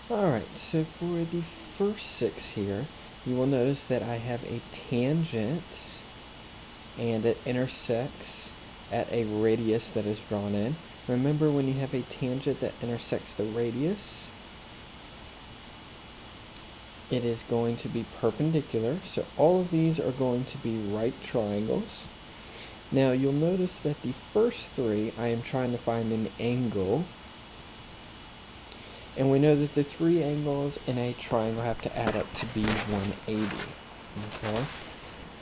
Alright, so for the first 6 here, you will notice that I have a tangent and it intersects at a radius that is drawn in. Remember, when you have a tangent that intersects the radius, it is going to be perpendicular. So all of these are going to be right triangles. Now you'll notice that the first 3, I am trying to find an angle. And we know that the 3 angles in a triangle have to add up to be 180. Okay?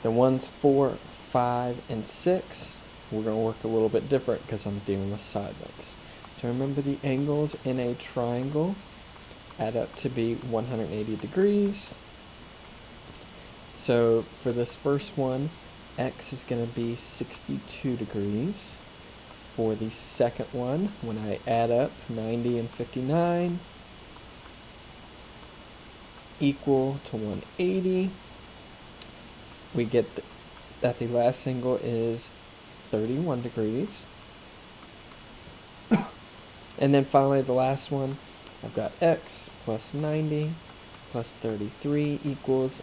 The ones 4, 5, and 6, we're going to work a little bit different because I'm dealing with side lengths. So remember, the angles in a triangle add up to be 180 degrees. So for this first one, x is going to be 62 degrees. For the second one, when I add up 90 and 59, equal to 180, we get that the last angle is 31 degrees. And then finally the last one, I've got x plus 90 plus 33 equals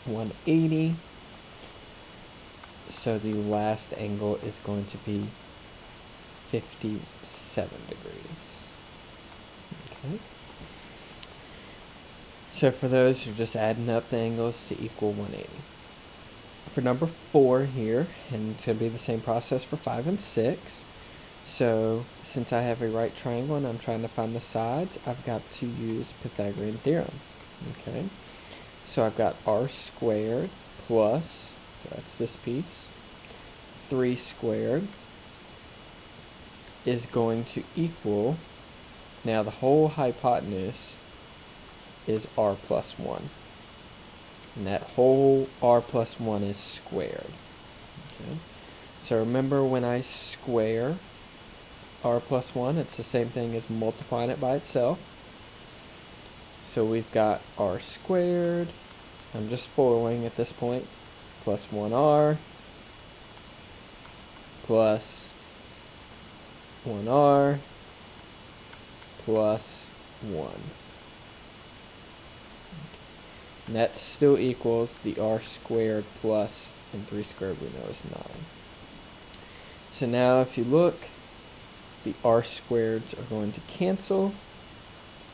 180. So the last angle is going to be 57 degrees. Okay. So for those, you're just adding up the angles to equal 180. For number 4 here, and it's going to be the same process for 5 and 6. So since I have a right triangle and I'm trying to find the sides, I've got to use Pythagorean theorem. Okay. So I've got r squared plus, so that's this piece, 3 squared is going to equal, now the whole hypotenuse is r plus 1. And that whole r plus 1 is squared. Okay. So remember, when I square r plus 1, it's the same thing as multiplying it by itself. So we've got r squared, I'm just foiling at this point, plus 1r plus 1r plus 1. And that still equals the r squared plus, and 3 squared we know is 9. So now if you look, the r squareds are going to cancel.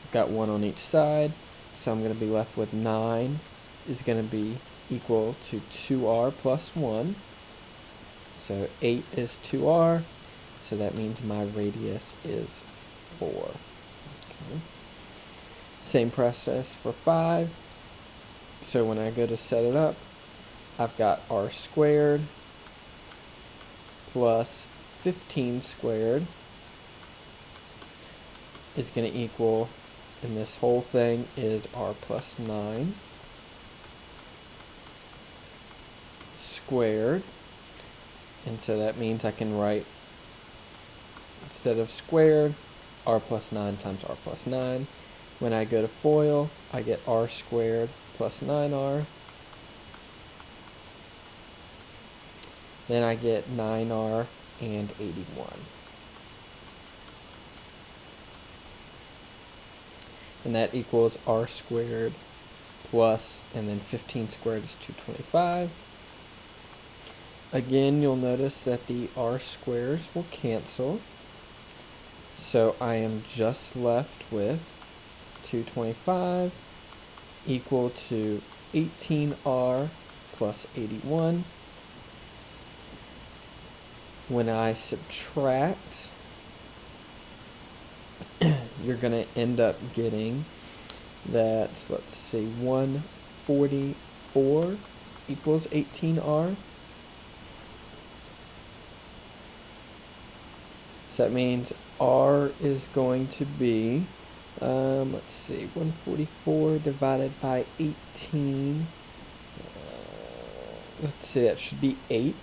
I've got 1 on each side, so I'm going to be left with 9 is going to be equal to 2r plus 1. So 8 is 2r, so that means my radius is 4. Okay. Same process for 5. So when I go to set it up, I've got r squared plus 15 squared is going to equal, and this whole thing is r plus 9 squared. And so that means I can write, instead of squared, r plus 9 times r plus 9. When I go to FOIL, I get r squared plus 9r. Then I get 9r and 81. And that equals r squared plus, and then 15 squared is 225. Again, you'll notice that the r squares will cancel. So I am just left with 225 equal to 18r plus 81. When I subtract, you're going to end up getting that, let's see, 144 equals 18r. So that means r is going to be, let's see, 144 divided by 18. Let's see, that should be 8.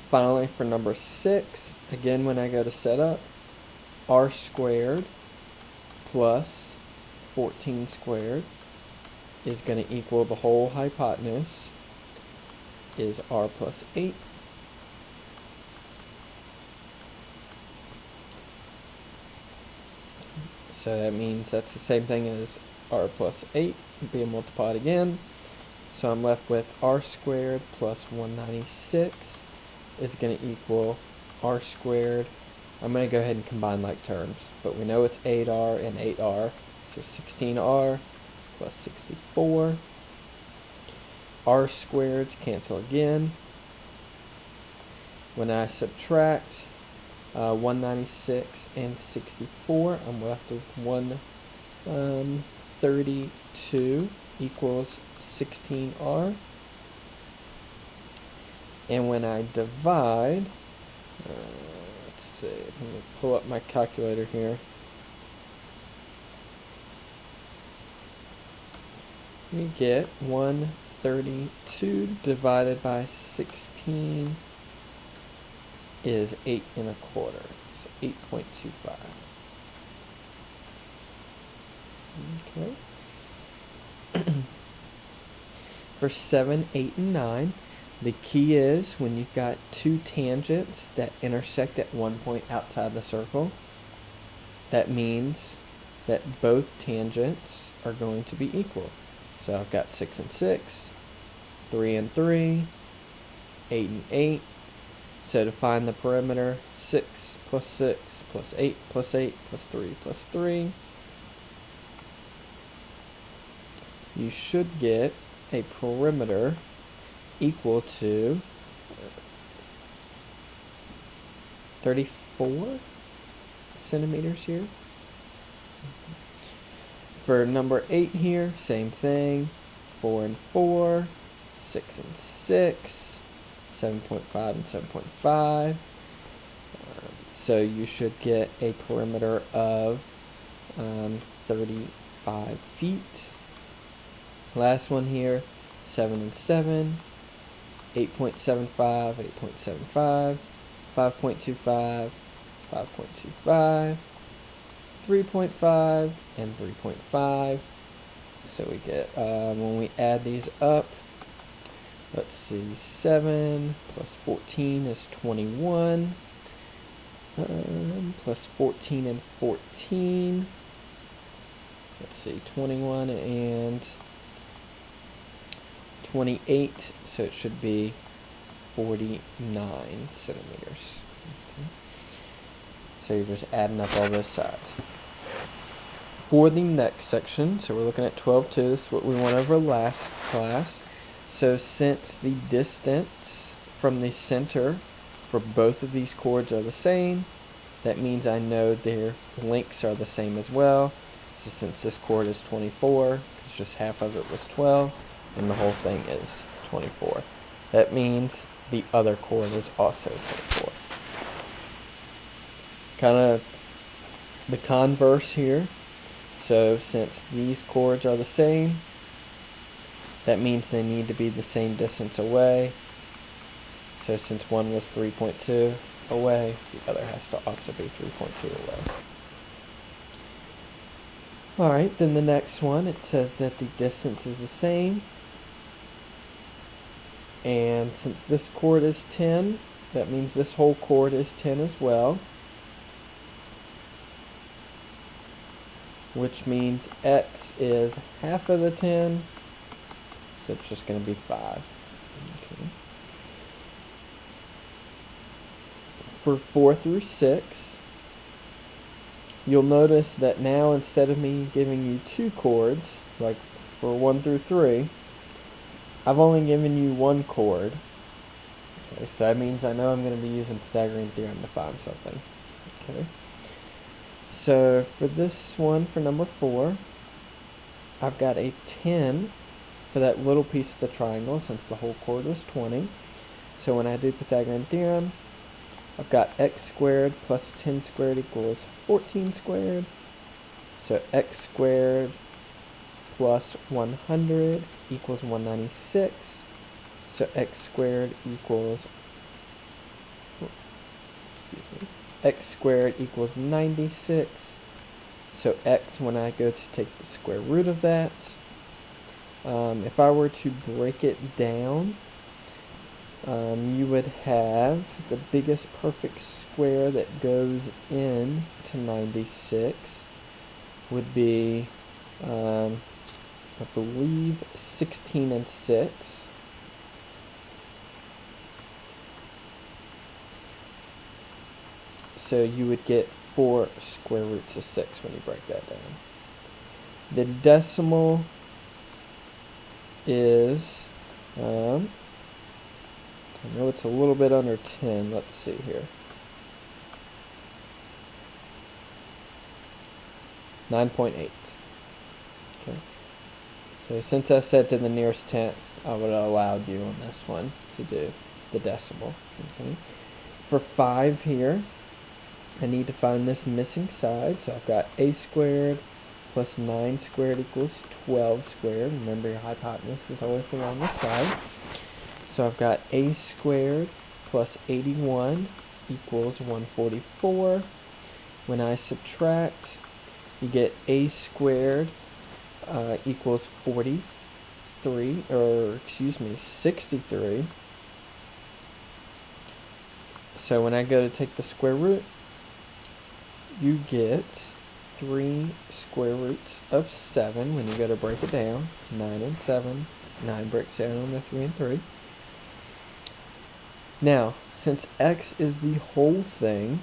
Finally, for number 6, again, when I go to set up, r squared plus 14 squared is going to equal the whole hypotenuse is r plus 8. So that means that's the same thing as r plus 8 being multiplied again. So I'm left with r squared plus 196 is going to equal r squared. I'm going to go ahead and combine like terms, but we know it's 8r and 8r. So 16r plus 64. R squareds cancel again. When I subtract 196 and 64, I'm left with 132 equals 16r. And when I divide, let's see, I'm going to pull up my calculator here. We get 132 divided by 16 is 8 1/4, so 8.25. Okay. For 7, 8, and 9, the key is when you've got two tangents that intersect at one point outside the circle, that means that both tangents are going to be equal. So I've got 6 and 6, 3 and 3, 8 and 8. So to find the perimeter, 6 plus 6 plus 8 plus 8 plus 3 plus 3. You should get a perimeter equal to 34 centimeters here. For number 8 here, same thing. 4 and 4, 6 and 6, 7.5 and 7.5. So you should get a perimeter of 35 feet. Last one here, 7 and 7, 8.75, 8.75, 5.25, 5.25, 3.5, and 3.5. So we get, when we add these up, let's see, 7 plus 14 is 21, plus 14 and 14, let's see, 21 and 28, so it should be 49 centimeters. Okay. So you're just adding up all those sides. For the next section, so we're looking at 12.2, this is what we went over last class. So since the distance from the center for both of these chords are the same, that means I know their lengths are the same as well. So since this chord is 24, because just half of it was 12, and the whole thing is 24. That means the other chord is also 24. Kind of the converse here. So since these chords are the same, that means they need to be the same distance away. So since one was 3.2 away, the other has to also be 3.2 away. Alright, then the next one, it says that the distance is the same. And since this chord is 10, that means this whole chord is 10 as well. Which means x is half of the 10, so it's just going to be 5. Okay. For 4 through 6, you'll notice that now instead of me giving you two chords, like for 1 through 3, I've only given you one chord. Okay, so that means I know I'm going to be using Pythagorean theorem to find something. Okay. So for this one, for number 4, I've got a 10 for that little piece of the triangle since the whole chord was 20. So when I do Pythagorean theorem, I've got x squared plus 10 squared equals 14 squared. So x squared plus 100 equals 196. So x squared equals, x squared equals 96. So x, when I go to take the square root of that, if I were to break it down, you would have the biggest perfect square that goes in to 96 would be, I believe, 16 and 6. So you would get 4 square roots of 6 when you break that down. The decimal is, I know it's a little bit under 10. Let's see here. 9.8. Okay. So since I said to the nearest tenth, I would have allowed you on this one to do the decimal. Okay. For 5 here, I need to find this missing side. So I've got a squared plus 9 squared equals 12 squared. Remember, your hypotenuse is always the longest side. So I've got a squared plus 81 equals 144. When I subtract, you get a squared equals 43, or excuse me, 63. So when I go to take the square root, you get 3 square roots of 7 when you go to break it down. 9 and 7. 9 breaks down on the 3 and 3. Now, since x is the whole thing,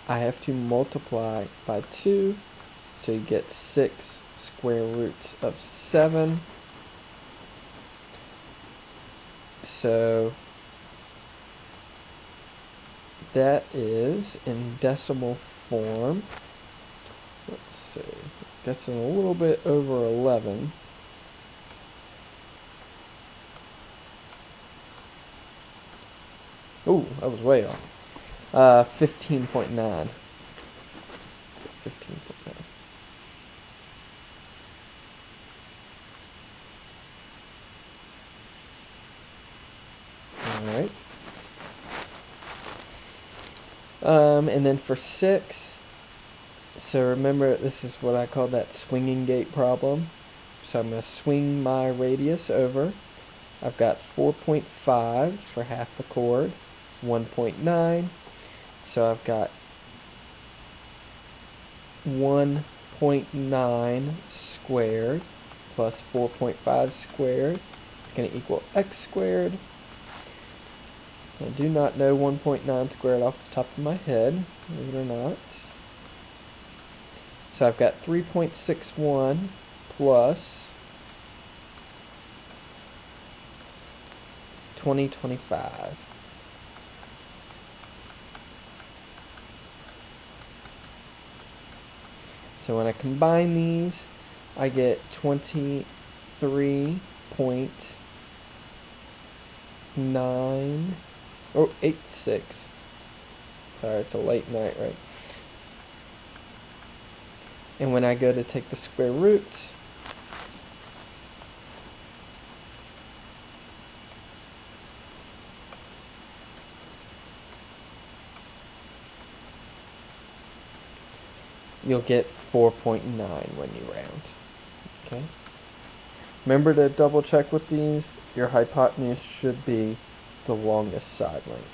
I have to multiply by 2, so you get 6 square roots of 7. So that is in decimal form. Let's see, guessing a little bit over 11. Oh, that was way off. 15.9. So 15.9. Alright. And then for 6, so remember, this is what I call that swinging gate problem. So I'm going to swing my radius over. I've got 4.5 for half the chord, 1.9. So I've got 1.9 squared plus 4.5 squared is going to equal x squared. I do not know 1.9 squared off the top of my head, believe it or not. So I've got 3.61 plus 2025. So when I combine these, I get 23.9 or 86. Sorry, it's a late night, right? And when I go to take the square root, you'll get 4.9 when you round. Okay. Remember to double check with these. Your hypotenuse should be the longest side length.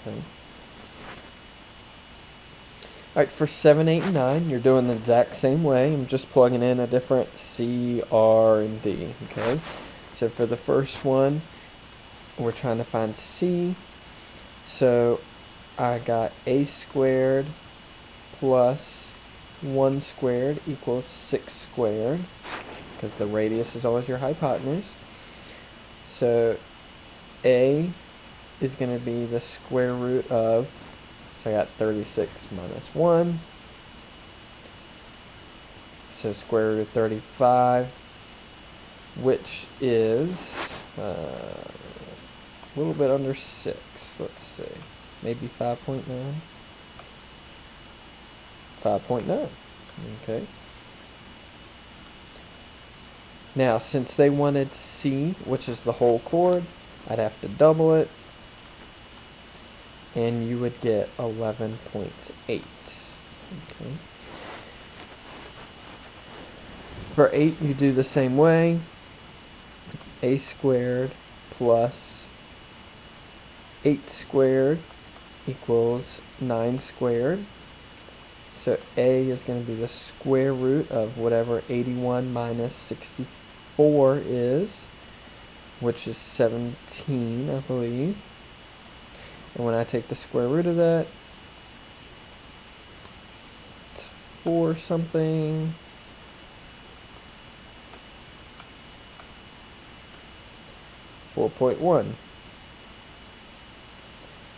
Okay. Alright, for 7, 8, and 9, you're doing the exact same way. I'm just plugging in a different C, R, and D. Okay. So for the first one, we're trying to find C. So I got a squared plus 1 squared equals 6 squared, because the radius is always your hypotenuse. So a is going to be the square root of, so I got 36 minus 1. So square root of 35, which is a little bit under 6. Let's see, maybe 5.9. 5.9. Okay. Now, since they wanted C, which is the whole chord, I'd have to double it, and you would get 11.8. Okay. For 8, you do the same way. A squared plus 8 squared equals 9 squared. So a is going to be the square root of whatever 81 minus 64 is, which is 17, I believe. And when I take the square root of that, it's 4 something. .1.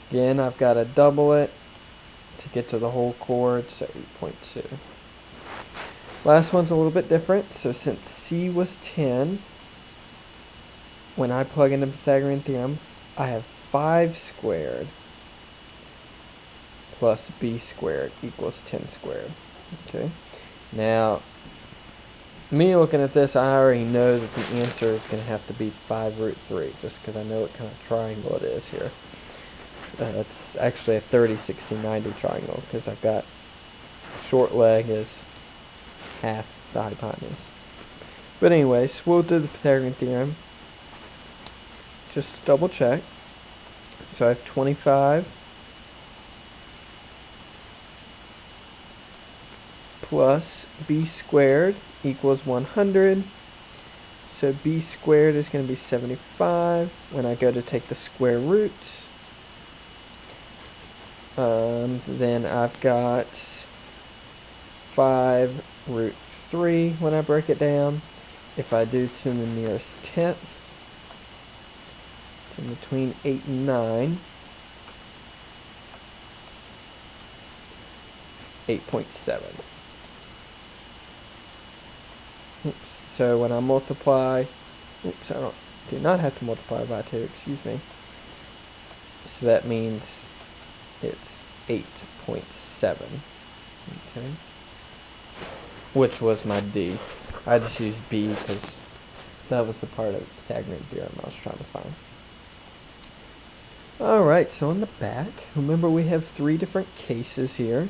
Again, I've got to double it to get to the whole chord, so 8.2. Last one's a little bit different. So since C was 10, when I plug in the Pythagorean theorem, I have 5 squared plus b squared equals 10 squared. Okay. Now, me looking at this, I already know that the answer is going to have to be 5 root 3, just because I know what kind of triangle it is here. It's actually a 30, 60, 90 triangle, because I've got short leg is half the hypotenuse. But anyways, we'll do the Pythagorean theorem just to double check. So I have 25 plus b squared equals 100. So b squared is going to be 75. When I go to take the square root, then I've got 5 root 3 when I break it down. If I do to the nearest tenth, it's in between 8 and 9. 8.7. Oops. So when I multiply, I do not have to multiply by 2, excuse me. So that means it's 8.7. Okay. Which was my D. I just used B because that was the part of the Pythagorean theorem I was trying to find. Alright, so on the back, remember we have 3 different cases here.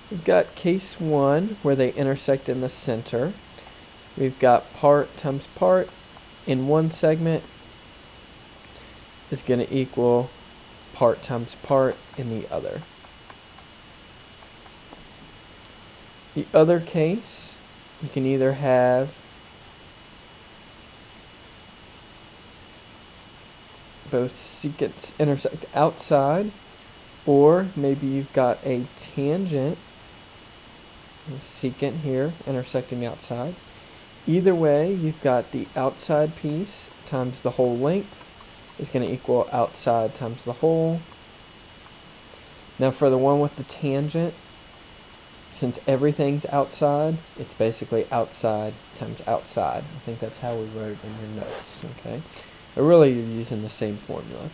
We've got case 1, where they intersect in the center. We've got part times part in one segment is going to equal part times part in the other. The other case, you can either have both secants intersect outside, or maybe you've got a tangent, a secant here intersecting outside. Either way, you've got the outside piece times the whole length is going to equal outside times the whole. Now for the one with the tangent, since everything's outside, it's basically outside times outside. I think that's how we wrote it in your notes, okay? But really, you're using the same formula.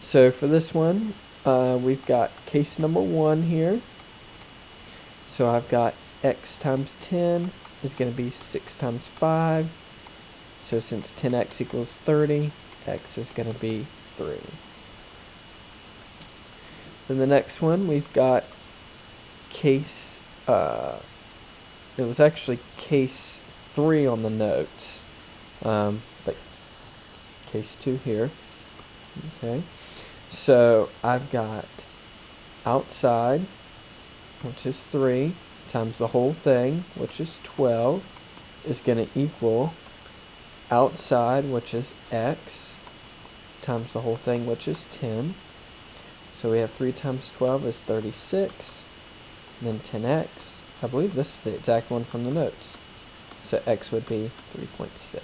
So for this one, we've got case number 1 here. So I've got x times 10 is going to be 6 times 5. So since 10x equals 30, x is going to be 3. Then the next one, we've got case, it was actually case 3 on the notes, but case 2 here. Okay, so I've got outside, which is 3, times the whole thing, which is 12, is going to equal outside, which is x, times the whole thing, which is 10. So we have 3 times 12 is 36. And then 10x, I believe this is the exact one from the notes. So x would be 3.6.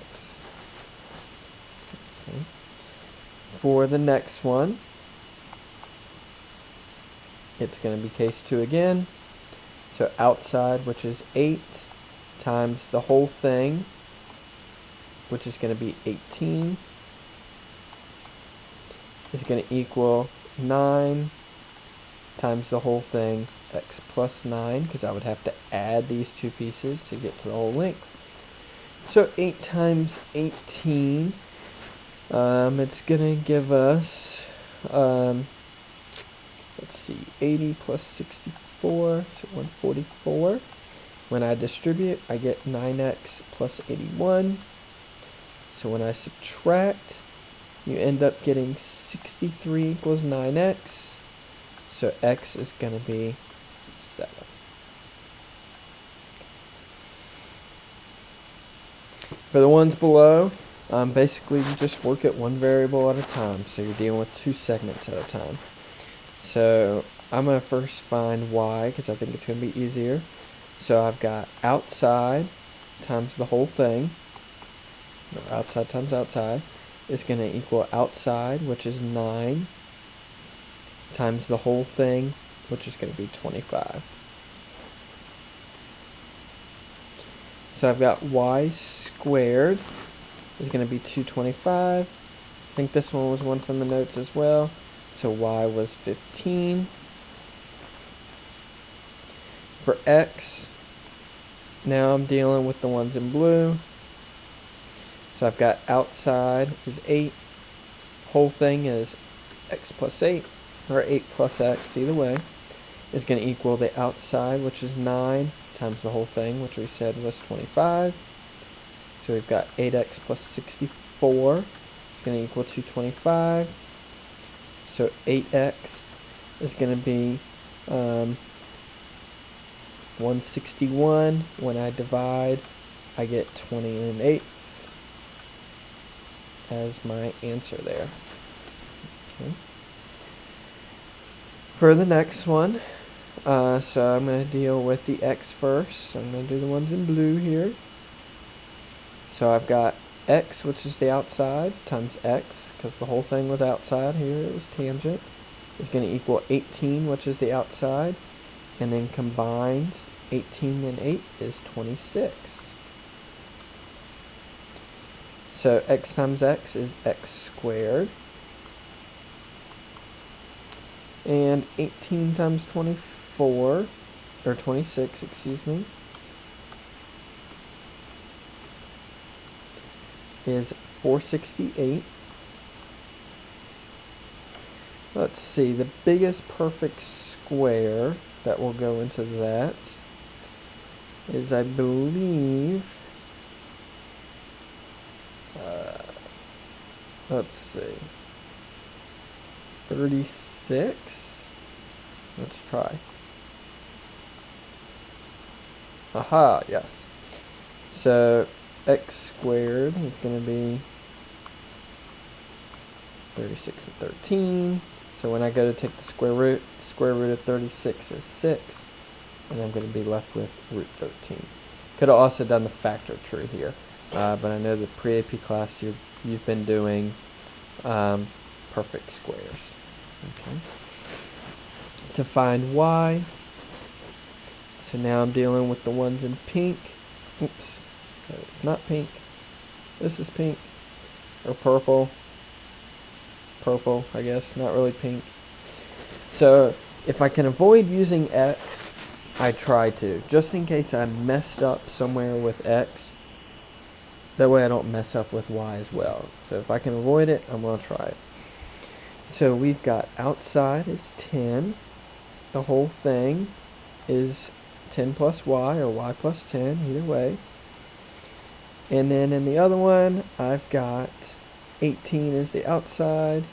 Okay. For the next one, it's going to be case 2 again. So outside, which is 8, times the whole thing, which is going to be 18, is going to equal 9 times the whole thing, x plus 9, because I would have to add these 2 pieces to get to the whole length. So 8 times 18, it's going to give us, let's see, 80 plus 64, so 144. When I distribute, I get 9x plus 81. So when I subtract, you end up getting 63 equals 9x. So x is going to be 7. For the ones below, basically you just work at one variable at a time. So you're dealing with 2 segments at a time. So I'm going to first find y because I think it's going to be easier. So I've got outside times the whole thing, or outside times outside, is going to equal outside, which is 9, times the whole thing, which is going to be 25. So I've got y squared is going to be 225. I think this one was one from the notes as well. So y was 15. For x, now I'm dealing with the ones in blue. So I've got outside is 8. Whole thing is x plus 8, or 8 plus x, either way, is going to equal the outside, which is 9, times the whole thing, which we said was 25. So we've got 8x plus 64 is going to equal 225. So 8x is going to be 161. When I divide, I get 20 1/8 as my answer there. Okay. For the next one, so I'm going to deal with the x first. So I'm going to do the ones in blue here. So I've got x, which is the outside, times x, because the whole thing was outside. Here it was tangent, is going to equal 18, which is the outside. And then combined, 18 and 8 is 26. So x times x is x squared. And 18 times 24, or 26, excuse me, is 468. Let's see, the biggest perfect square that will go into that is, I believe, let's see, 36. Let's try. Aha, yes. So x squared is going to be 36 and 13. So when I go to take the square root of 36 is 6. And I'm going to be left with root 13. Could have also done the factor tree here. But I know the pre-AP class you've been doing perfect squares. Okay. To find y, so now I'm dealing with the ones in pink. Oops, it's not pink. This is pink, or purple. Purple, I guess, not really pink. So if I can avoid using x, I try to, just in case I messed up somewhere with x. That way I don't mess up with y as well. So if I can avoid it, I'm going to try it. So we've got outside is 10. The whole thing is 10 plus y, or y plus 10, either way. And then in the other one, I've got 18 is the outside,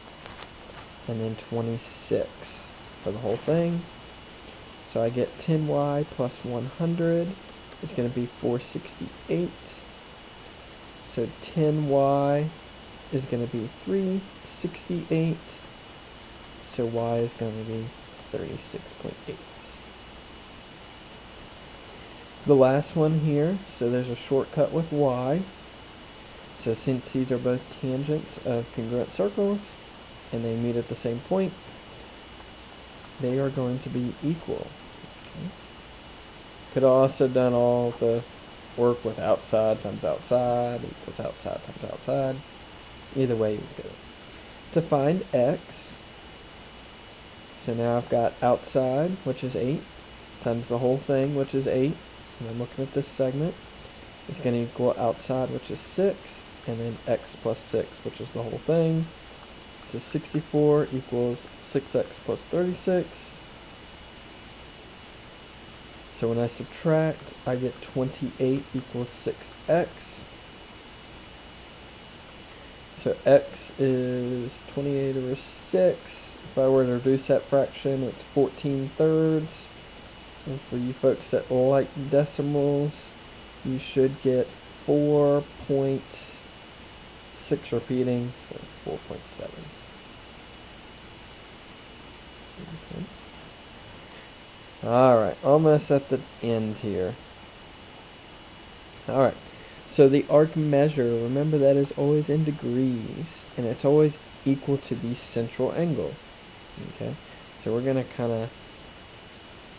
and then 26 for the whole thing. So I get 10y plus 100 is going to be 468. So 10y is going to be 368. So y is going to be 36.8. The last one here, so there's a shortcut with y. So since these are both tangents of congruent circles and they meet at the same point, they are going to be equal. Okay. Could have also done all the work with outside times outside equals outside times outside. Either way you would go. To find x, so now I've got outside, which is 8, times the whole thing, which is 8. And I'm looking at this segment. It's going to equal outside, which is 6, and then x plus 6, which is the whole thing. So 64 equals 6x plus 36. So when I subtract, I get 28 equals 6x. So x is 28 over 6. If if I were to reduce that fraction, it's 14/3. And for you folks that like decimals, you should get 4.6 repeating, so 4.7. Okay. Alright, almost at the end here. Alright, so the arc measure, remember that is always in degrees, and it's always equal to the central angle. Okay, so we're going to kind of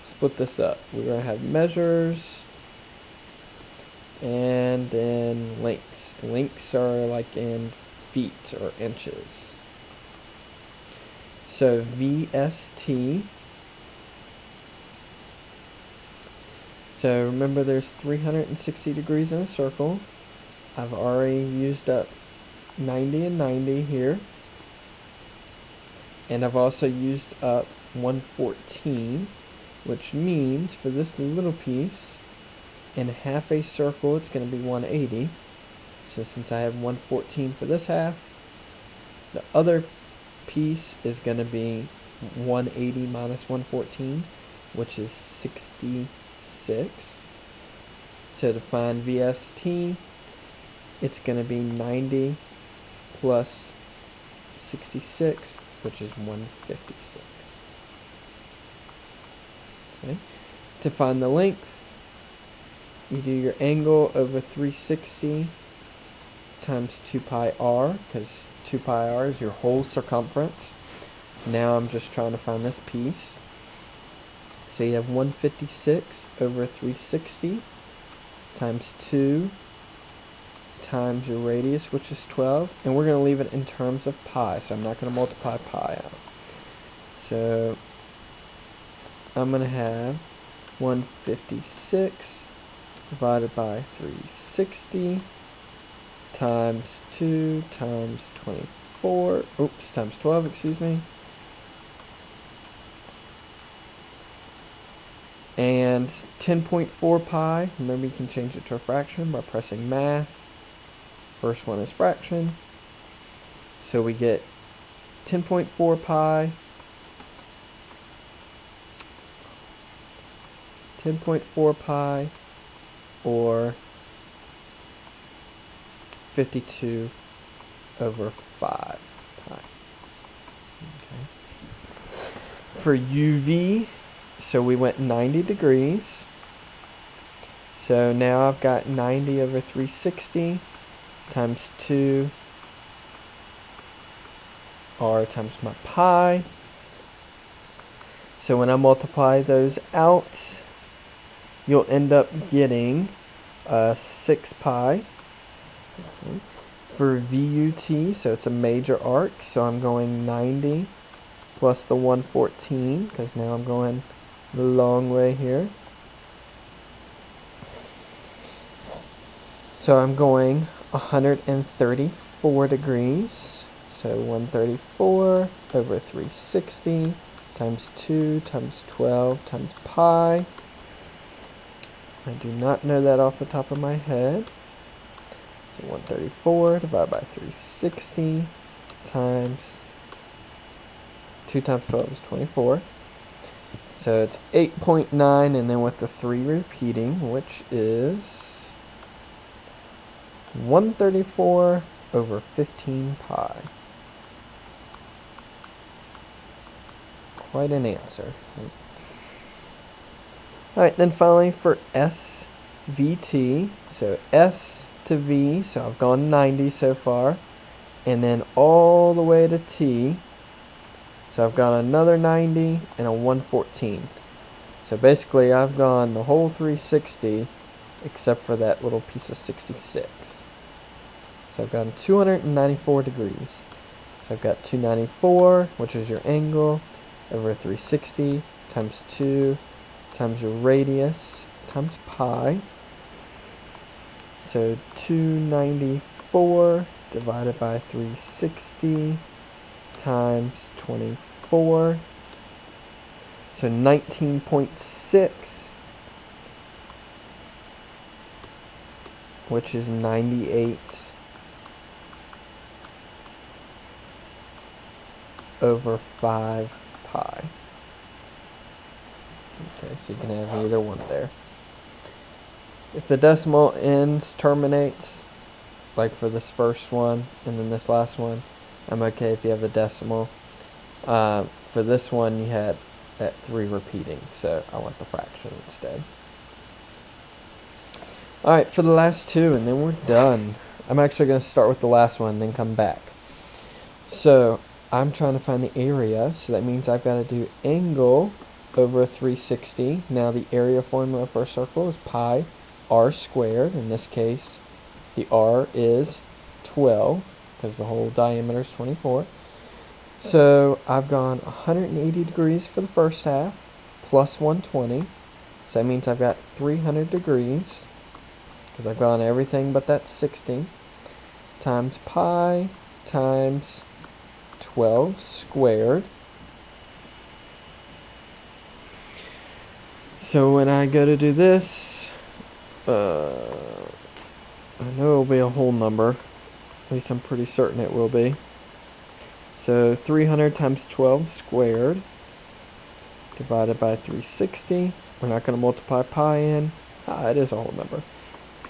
split this up. We're going to have measures, and then lengths. Lengths are like in feet or inches. So VST. So remember there's 360 degrees in a circle. I've already used up 90 and 90 here. And I've also used up 114, which means for this little piece, in half a circle, it's going to be 180. So since I have 114 for this half, the other piece is going to be 180 minus 114, which is 66. So to find VST, it's going to be 90 plus 66, which is 156. Okay. To find the length, you do your angle over 360 times 2 pi r, because 2 pi r is your whole circumference. Now I'm just trying to find this piece. So you have 156 over 360 times 2 times your radius, which is 12. And we're going to leave it in terms of pi, so I'm not going to multiply pi out. So I'm going to have 156 divided by 360 times 2 times 24, times 12, excuse me. And 10.4 pi, remember you can change it to a fraction by pressing math. First one is fraction. So we get 10.4 pi, 10.4 pi, or 52 over 5 pi. Okay. For UV, so we went 90 degrees. So now I've got 90 over 360 times 2 r times my pi. So when I multiply those out, you'll end up getting 6 pi. Okay. For VUT, so it's a major arc, so I'm going 90 plus the 114, because now I'm going the long way here. So I'm going 134 degrees. So 134 over 360 times 2 times 12 times pi. I do not know that off the top of my head. So 134 divided by 360 times 2 times 12 is 24. So it's 8.9, and then with the 3 repeating, which is 134 over 15 pi. Quite an answer. Alright, then finally for SVT, so S to V, so I've gone 90 so far, and then all the way to T, so I've got another 90 and a 114. So basically I've gone the whole 360 except for that little piece of 66. So I've gone 294 degrees. So I've got 294, which is your angle, over 360 times 2 times your radius times pi. So 294 divided by 360 times 24. So 19.6, which is 98 over 5 pi. Okay, so you can have either one there. If the decimal ends, terminates, like for this first one and then this last one, I'm okay if you have the decimal. For this one, you had that 3 repeating, so I want the fraction instead. Alright, for the last two, and then we're done. I'm actually going to start with the last one, then come back. So, I'm trying to find the area, so that means I've got to do angle over 360. Now, the area formula for a circle is pi r squared. In this case, the r is 12, because the whole diameter is 24. So, I've gone 180 degrees for the first half, plus 120. So, that means I've got 300 degrees, because I've gone everything but that 60, times pi times 12 squared. So when I go to do this, I know it'll be a whole number. At least I'm pretty certain it will be. So 300 times 12 squared divided by 360. We're not going to multiply pi in. It is a whole number.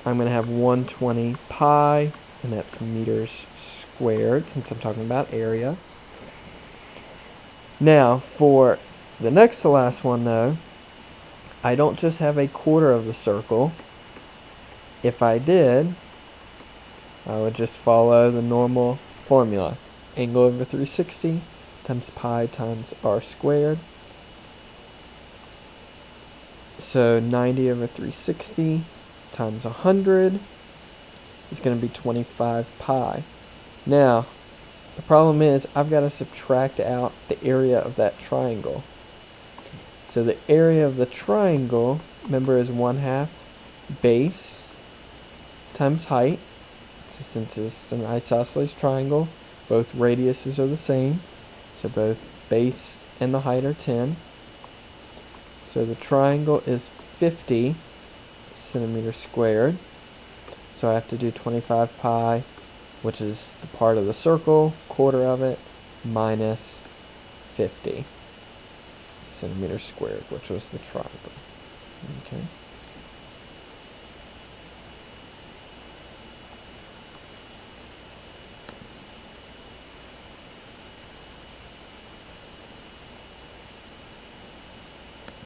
I'm going to have 120 pi, and that's meters squared, since I'm talking about area. Now, for the next to last one, though, I don't just have a quarter of the circle. If I did, I would just follow the normal formula. Angle over 360 times pi times r squared. So 90 over 360 times 100 is going to be 25 pi. Now, the problem is I've got to subtract out the area of that triangle. So the area of the triangle, remember, is 1/2 base times height. So since it's an isosceles triangle, both radiuses are the same. So both base and the height are 10. So the triangle is 50 centimeters squared. So I have to do 25 pi, which is the part of the circle, quarter of it, minus 50 centimeters squared, which was the triangle. Okay.